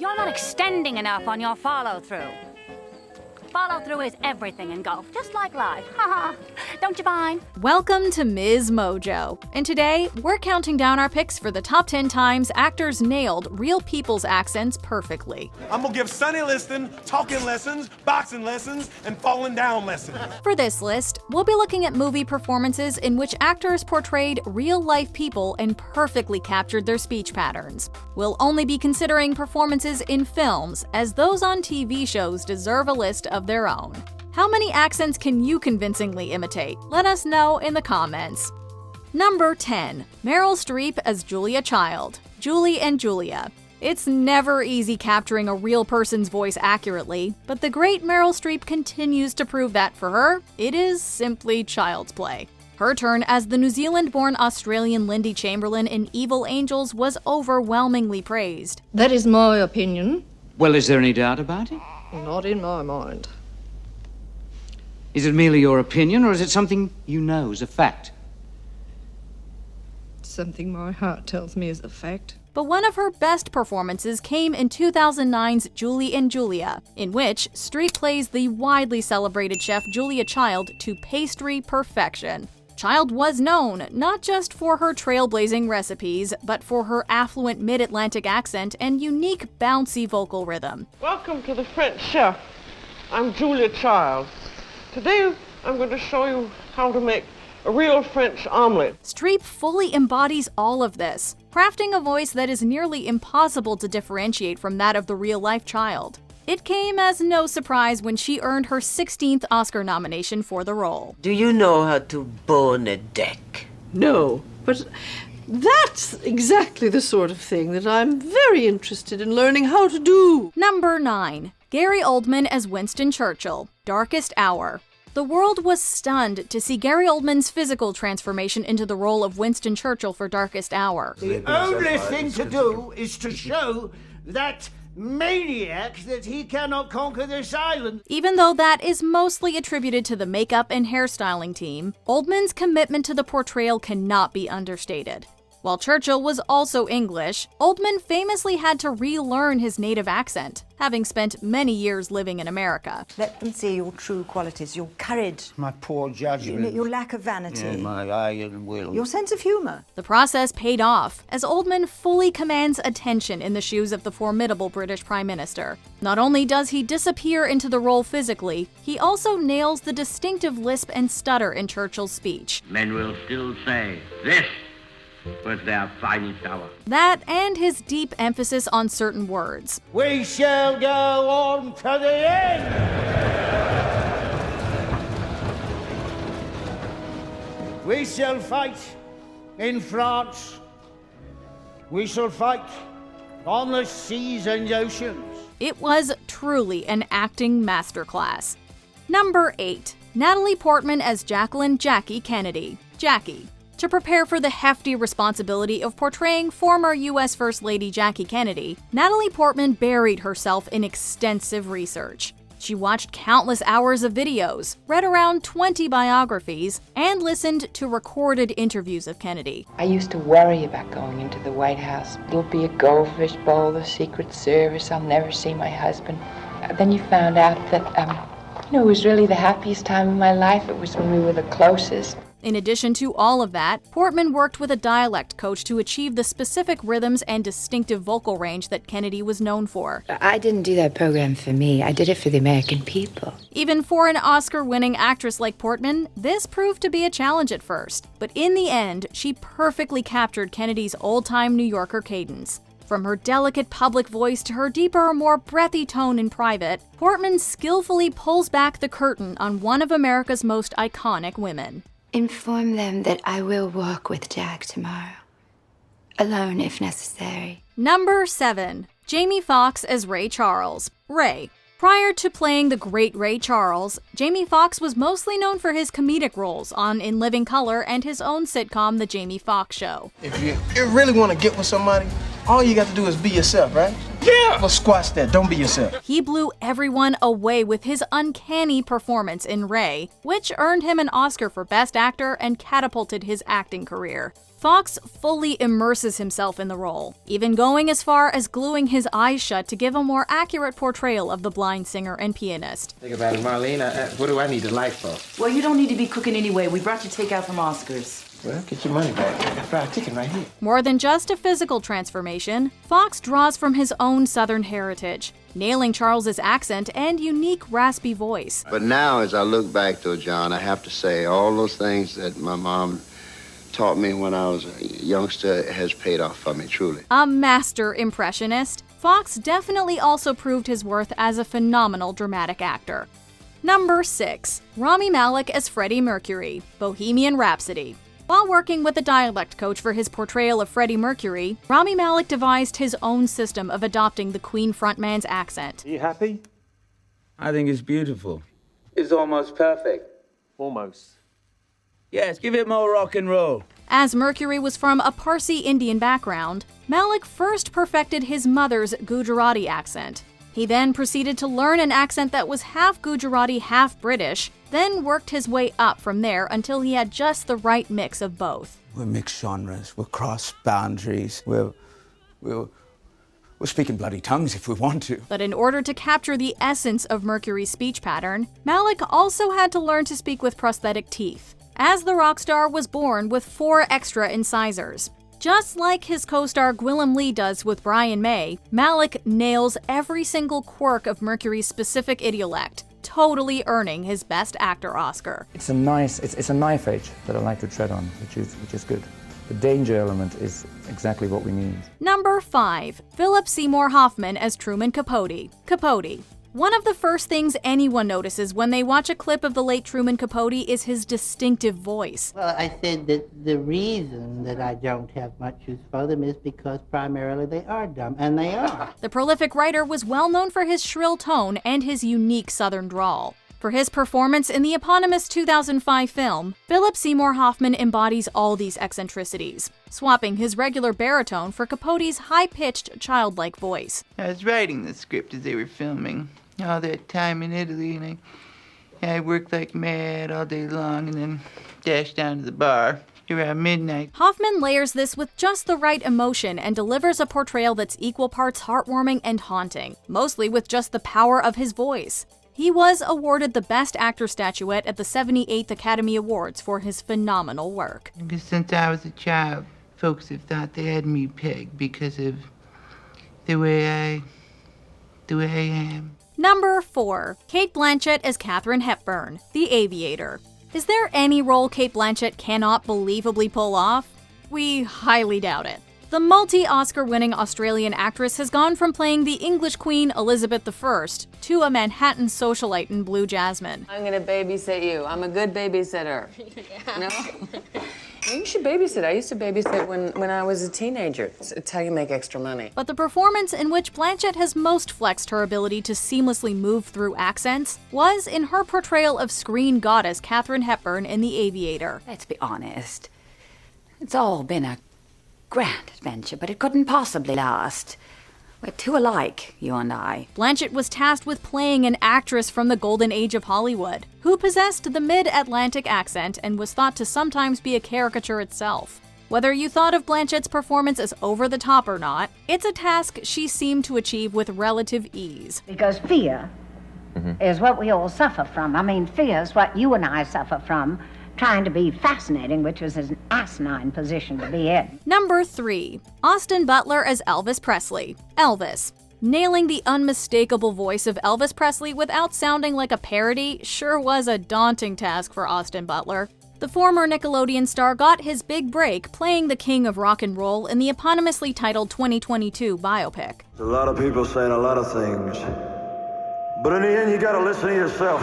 You're not extending enough on your follow-through. Follow-through is everything in golf, just like life. Haha, don't you find? Welcome to MsMojo, and today we're counting down our picks for the top 10 times actors nailed real people's accents perfectly. I'm gonna give Sonny Liston talking lessons, boxing lessons, and falling down lessons. For this list, we'll be looking at movie performances in which actors portrayed real-life people and perfectly captured their speech patterns. We'll only be considering performances in films, as those on TV shows deserve a list of their own. How many accents can you convincingly imitate? Let us know in the comments. Number 10. Meryl Streep as Julia Child. Julie and Julia. It's never easy capturing a real person's voice accurately, but the great Meryl Streep continues to prove that for her, it is simply child's play. Her turn as the New Zealand-born Australian Lindy Chamberlain in Evil Angels was overwhelmingly praised. That is my opinion. Well, is there any doubt about it? Not in my mind. Is it merely your opinion, or is it something you know is a fact? Something my heart tells me is a fact. But one of her best performances came in 2009's Julie and Julia, in which Streep plays the widely celebrated chef Julia Child to pastry perfection. Child was known not just for her trailblazing recipes, but for her affluent mid-Atlantic accent and unique bouncy vocal rhythm. Welcome to the French Chef. I'm Julia Child. Today I'm going to show you how to make a real French omelet. Streep fully embodies all of this, crafting a voice that is nearly impossible to differentiate from that of the real-life Child. It came as no surprise when she earned her 16th Oscar nomination for the role. Do you know how to bone a deck? No, but that's exactly the sort of thing that I'm very interested in learning how to do. Number 9. Gary Oldman as Winston Churchill, Darkest Hour. The world was stunned to see Gary Oldman's physical transformation into the role of Winston Churchill for Darkest Hour. The only thing to do is to show that maniac that he cannot conquer this island. Even though that is mostly attributed to the makeup and hairstyling team, Oldman's commitment to the portrayal cannot be understated. While Churchill was also English, Oldman famously had to relearn his native accent, having spent many years living in America. Let them see your true qualities, your courage, My poor judgment. your lack of vanity, Yeah, my iron will. your sense of humor. The process paid off, as Oldman fully commands attention in the shoes of the formidable British Prime Minister. Not only does he disappear into the role physically, he also nails the distinctive lisp and stutter in Churchill's speech. Men will still say, this was their finest hour. That and his deep emphasis on certain words. We shall go on to the end. We shall fight in France. We shall fight on the seas and oceans. It was truly an acting masterclass. Number 8. Natalie Portman as Jacqueline Jackie Kennedy, Jackie. To prepare for the hefty responsibility of portraying former U.S. First Lady Jackie Kennedy, Natalie Portman buried herself in extensive research. She watched countless hours of videos, read around 20 biographies, and listened to recorded interviews of Kennedy. I used to worry about going into the White House. It'll be a goldfish bowl, the Secret Service, I'll never see my husband. Then you found out that, it was really the happiest time of my life. It was when we were the closest. In addition to all of that, Portman worked with a dialect coach to achieve the specific rhythms and distinctive vocal range that Kennedy was known for. I didn't do that program for me. I did it for the American people. Even for an Oscar-winning actress like Portman, this proved to be a challenge at first. But in the end, she perfectly captured Kennedy's old-time New Yorker cadence. From her delicate public voice to her deeper, more breathy tone in private, Portman skillfully pulls back the curtain on one of America's most iconic women. Inform them that I will walk with Jack tomorrow. Alone if necessary. Number 7. Jamie Foxx as Ray Charles, Ray. Prior to playing the great Ray Charles, Jamie Foxx was mostly known for his comedic roles on In Living Color and his own sitcom, The Jamie Foxx Show. If you really want to get with somebody, all you got to do is be yourself, right? Yeah! Well, squash that. Don't be yourself. He blew everyone away with his uncanny performance in Ray, which earned him an Oscar for Best Actor and catapulted his acting career. Fox fully immerses himself in the role, even going as far as gluing his eyes shut to give a more accurate portrayal of the blind singer and pianist. Think about it, Marlene. What do I need a light for? Well, you don't need to be cooking anyway. We brought you takeout from Oscar's. Well, get your money back. I got fried chicken right here. More than just a physical transformation, Fox draws from his own Southern heritage, nailing Charles's accent and unique raspy voice. But now, as I look back, though, John, I have to say all those things that my mom taught me when I was a youngster has paid off for me, truly. A master impressionist, Fox definitely also proved his worth as a phenomenal dramatic actor. Number 6. Rami Malek as Freddie Mercury, Bohemian Rhapsody. While working with a dialect coach for his portrayal of Freddie Mercury, Rami Malek devised his own system of adopting the Queen frontman's accent. Are you happy? I think it's beautiful. It's almost perfect. Almost. Yes, give it more rock and roll. As Mercury was from a Parsi Indian background, Malek first perfected his mother's Gujarati accent. He then proceeded to learn an accent that was half Gujarati, half British, then worked his way up from there until he had just the right mix of both. We'll mix genres, we'll cross boundaries, we'll speak in bloody tongues if we want to. But in order to capture the essence of Mercury's speech pattern, Malek also had to learn to speak with prosthetic teeth, as the rock star was born with 4 extra incisors. Just like his co-star Gwilym Lee does with Brian May, Malek nails every single quirk of Mercury's specific idiolect, totally earning his Best Actor Oscar. It's a knife edge that I like to tread on, which is good. The danger element is exactly what we need. Number 5. Philip Seymour Hoffman as Truman Capote. Capote. One of the first things anyone notices when they watch a clip of the late Truman Capote is his distinctive voice. Well, I said that the reason that I don't have much use for them is because primarily they are dumb, and they are. The prolific writer was well known for his shrill tone and his unique Southern drawl. For his performance in the eponymous 2005 film, Philip Seymour Hoffman embodies all these eccentricities, swapping his regular baritone for Capote's high-pitched, childlike voice. I was writing the script as they were filming all that time in Italy, and I worked like mad all day long and then dashed down to the bar around midnight. Hoffman layers this with just the right emotion and delivers a portrayal that's equal parts heartwarming and haunting, mostly with just the power of his voice. He was awarded the Best Actor statuette at the 78th Academy Awards for his phenomenal work. Because since I was a child, folks have thought they had me pegged because of the way I am. Number 4. Cate Blanchett as Katharine Hepburn, The Aviator. Is there any role Cate Blanchett cannot believably pull off? We highly doubt it. The multi-Oscar-winning Australian actress has gone from playing the English Queen Elizabeth I to a Manhattan socialite in Blue Jasmine. I'm gonna babysit you. I'm a good babysitter. No? You should babysit. I used to babysit when I was a teenager. It's how you make extra money. But the performance in which Blanchett has most flexed her ability to seamlessly move through accents was in her portrayal of screen goddess Katharine Hepburn in The Aviator. Let's be honest. It's all been a grand adventure, but it couldn't possibly last. We're too alike, you and I. Blanchett was tasked with playing an actress from the golden age of Hollywood, who possessed the mid-Atlantic accent and was thought to sometimes be a caricature itself. Whether you thought of Blanchett's performance as over the top or not, it's a task she seemed to achieve with relative ease. Because fear is what we all suffer from. I mean, fear is what you and I suffer from, trying to be fascinating, which was an asinine position to be in. Number 3. Austin Butler as Elvis Presley. Elvis. Nailing the unmistakable voice of Elvis Presley without sounding like a parody sure was a daunting task for Austin Butler. The former Nickelodeon star got his big break playing the king of rock and roll in the eponymously titled 2022 biopic. A lot of people saying a lot of things, but in the end you gotta listen to yourself.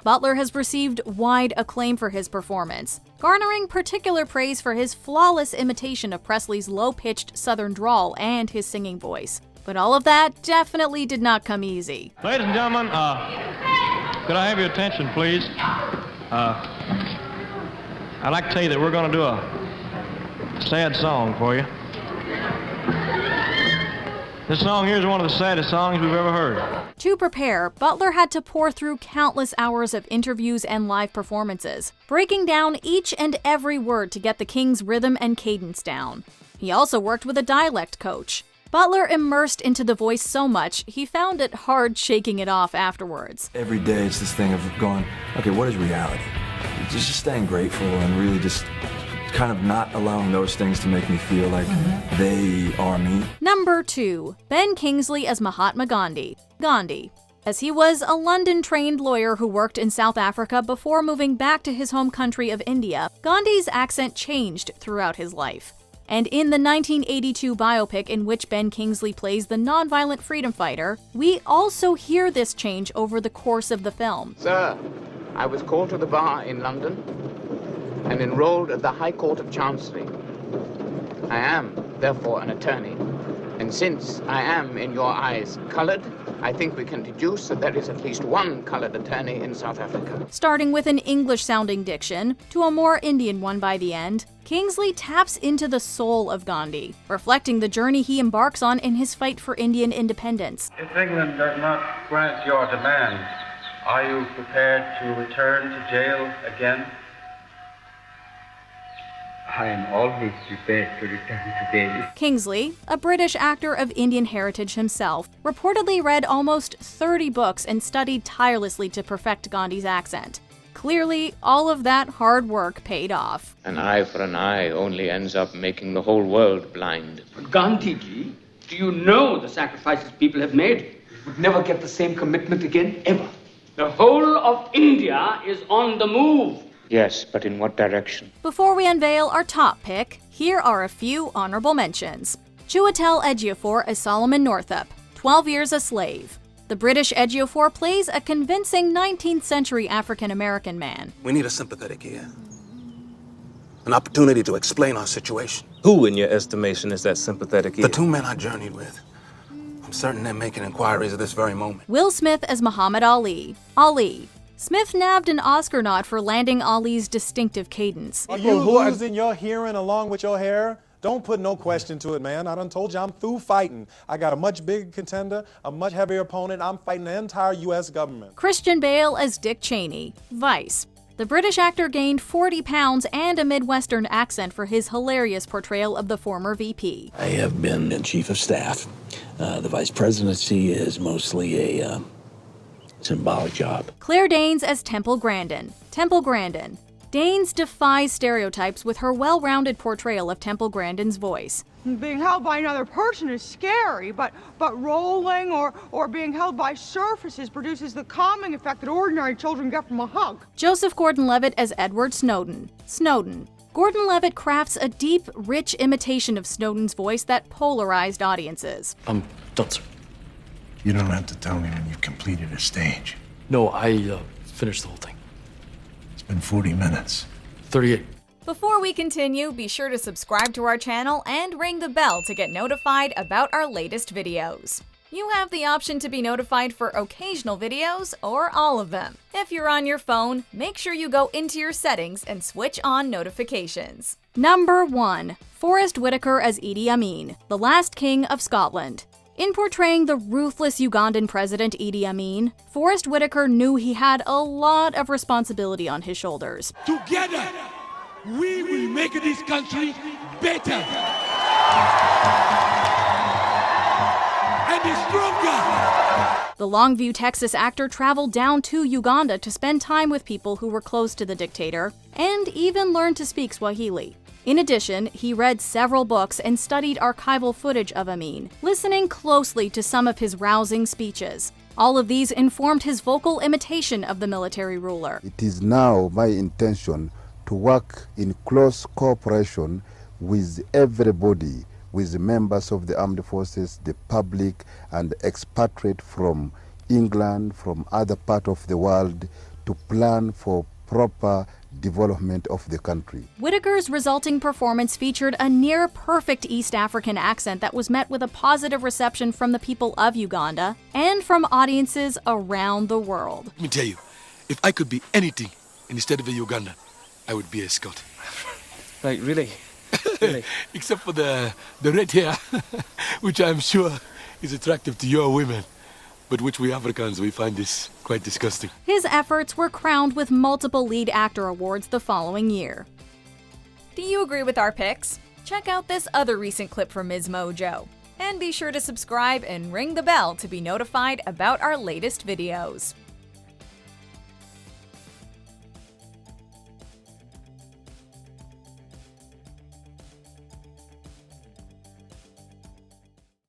Butler has received wide acclaim for his performance, garnering particular praise for his flawless imitation of Presley's low-pitched Southern drawl and his singing voice. But all of that definitely did not come easy. Ladies and gentlemen, could I have your attention, please? I'd like to tell you that we're going to do a sad song for you. This song here is one of the saddest songs we've ever heard. To prepare, Butler had to pour through countless hours of interviews and live performances, breaking down each and every word to get the King's rhythm and cadence down. He also worked with a dialect coach. Butler immersed into the voice so much, he found it hard shaking it off afterwards. Every day it's this thing of going, okay, what is reality? Just staying grateful and really just kind of not allowing those things to make me feel like they are me. Number 2. Ben Kingsley as Mahatma Gandhi. Gandhi. As he was a London-trained lawyer who worked in South Africa before moving back to his home country of India, Gandhi's accent changed throughout his life. And in the 1982 biopic in which Ben Kingsley plays the nonviolent freedom fighter, we also hear this change over the course of the film. Sir, I was called to the bar in London and enrolled at the High Court of Chancery. I am, therefore, an attorney, and since I am, in your eyes, colored, I think we can deduce that there is at least one colored attorney in South Africa. Starting with an English-sounding diction to a more Indian one by the end, Kingsley taps into the soul of Gandhi, reflecting the journey he embarks on in his fight for Indian independence. If England does not grant your demands, are you prepared to return to jail again? I am always prepared to return to jail. Kingsley, a British actor of Indian heritage himself, reportedly read almost 30 books and studied tirelessly to perfect Gandhi's accent. Clearly, all of that hard work paid off. An eye for an eye only ends up making the whole world blind. Gandhi ji, do you know the sacrifices people have made? Would never get the same commitment again, ever. The whole of India is on the move. Yes, but in what direction? Before we unveil our top pick, here are a few honorable mentions. Chiwetel Ejiofor as Solomon Northup, 12 Years a Slave. The British Ejiofor plays a convincing 19th century African-American man. We need a sympathetic ear. An opportunity to explain our situation. Who, in your estimation, is that sympathetic ear? The two men I journeyed with. I'm certain they're making inquiries at this very moment. Will Smith as Muhammad Ali. Ali. Smith nabbed an Oscar nod for landing Ali's distinctive cadence. Are you losing your hearing along with your hair? Don't put no question to it, man. I done told you I'm through fighting. I got a much bigger contender, a much heavier opponent. I'm fighting the entire U.S. government. Christian Bale as Dick Cheney. Vice. The British actor gained 40 pounds and a Midwestern accent for his hilarious portrayal of the former VP. I have been chief of staff. The vice presidency is mostly a symbolic job. Claire Danes as Temple Grandin. Temple Grandin. Danes defies stereotypes with her well-rounded portrayal of Temple Grandin's voice. Being held by another person is scary, but rolling or being held by surfaces produces the calming effect that ordinary children get from a hug. Joseph Gordon-Levitt as Edward Snowden. Snowden. Gordon-Levitt crafts a deep, rich imitation of Snowden's voice that polarized audiences. I'm done, sir. You don't have to tell me when you've completed a stage. No, I finished the whole thing. It's been 40 minutes. 38. Before we continue, be sure to subscribe to our channel and ring the bell to get notified about our latest videos. You have the option to be notified for occasional videos or all of them. If you're on your phone, make sure you go into your settings and switch on notifications. Number 1. Forrest Whitaker as Idi Amin, the last king of Scotland. In portraying the ruthless Ugandan president Idi Amin, Forrest Whitaker knew he had a lot of responsibility on his shoulders. Together, we will make this country better and stronger. The Longview, Texas actor traveled down to Uganda to spend time with people who were close to the dictator and even learned to speak Swahili. In addition, he read several books and studied archival footage of Amin, listening closely to some of his rousing speeches. All of these informed his vocal imitation of the military ruler. It is now my intention to work in close cooperation with everybody, with members of the armed forces, the public, and expatriate from England, from other parts of the world, to plan for proper development of the country. Whitaker's resulting performance featured a near-perfect East African accent that was met with a positive reception from the people of Uganda and from audiences around the world. Let me tell you, if I could be anything instead of a Ugandan, I would be a Scot. Like, really? Really? Except for the red hair, which I'm sure is attractive to your women, but which we Africans, we find this quite disgusting. His efforts were crowned with multiple lead actor awards the following year. Do you agree with our picks? Check out this other recent clip from MsMojo. And be sure to subscribe and ring the bell to be notified about our latest videos.